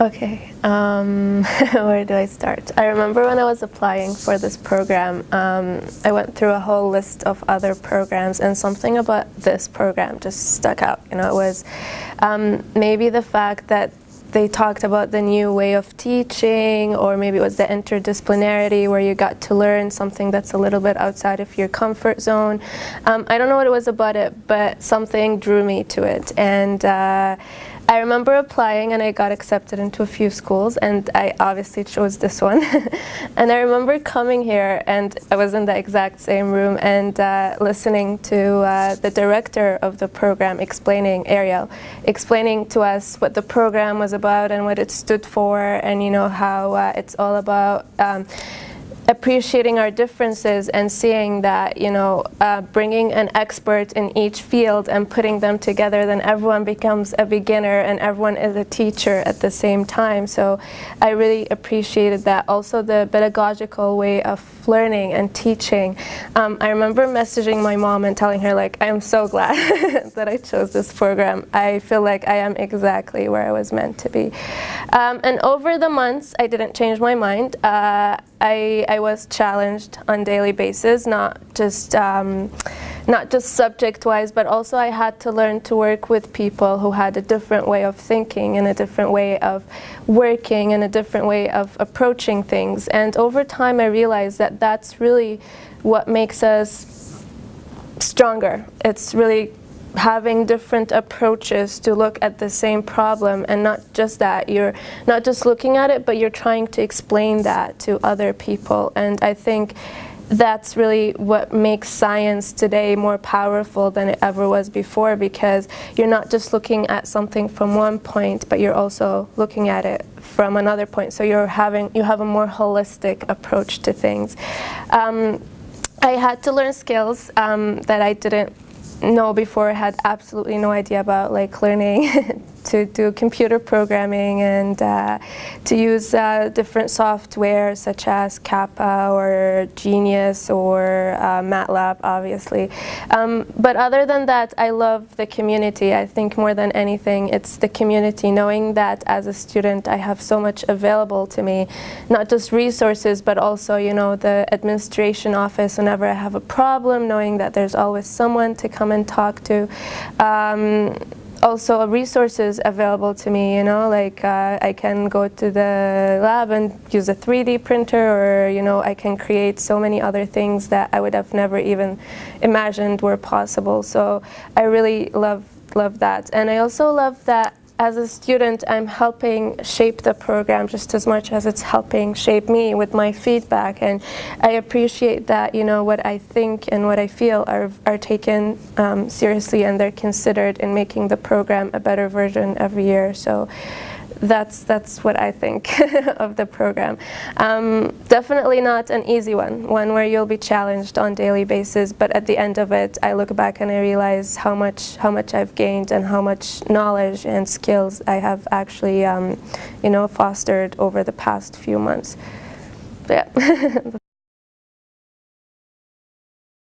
Okay, where do I start? I remember when I was applying for this program, I went through a whole list of other programs, and something about this program just stuck out. You know, it was maybe the fact that they talked about the new way of teaching, or maybe it was the interdisciplinarity where you got to learn something that's a little bit outside of your comfort zone. I don't know what it was about it, but something drew me to it. And I remember applying and I got accepted into a few schools, and I obviously chose this one. And I remember coming here, and I was in the exact same room, and listening to the director of the program Ariel, explaining to us what the program was about and what it stood for, and you know how it's all about appreciating our differences and seeing that, you know, bringing an expert in each field and putting them together, then everyone becomes a beginner and everyone is a teacher at the same time. So I really appreciated that. Also the pedagogical way of learning and teaching. I remember messaging my mom and telling her, like, I am so glad that I chose this program. I feel like I am exactly where I was meant to be. And over the months, I didn't change my mind. I was challenged on a daily basis, not just subject-wise, but also I had to learn to work with people who had a different way of thinking and a different way of working and a different way of approaching things. And over time, I realized that that's really what makes us stronger. It's really having different approaches to look at the same problem, and not just that, you're not just looking at it, but you're trying to explain that to other people. And I think that's really what makes science today more powerful than it ever was before, because you're not just looking at something from one point, but you're also looking at it from another point. So you have a more holistic approach to things. I had to learn skills that I didn't know before. I had absolutely no idea about, like learning to do computer programming and to use different software such as Kappa or Genius or MATLAB, obviously. But other than that, I love the community. I think more than anything, it's the community, knowing that as a student I have so much available to me, not just resources, but also, you know, the administration office whenever I have a problem, knowing that there's always someone to come and talk to. Also resources available to me, you know, like I can go to the lab and use a 3D printer, or, you know, I can create so many other things that I would have never even imagined were possible. So I really love that. And I also love that as a student, I'm helping shape the program just as much as it's helping shape me with my feedback. And I appreciate that, you know, what I think and what I feel are taken seriously, and they're considered in making the program a better version every year. So that's what I think of the program. Definitely not an easy one where you'll be challenged on a daily basis, but at the end of it, I look back and I realize how much I've gained and how much knowledge and skills I have actually, you know, fostered over the past few months. But yeah.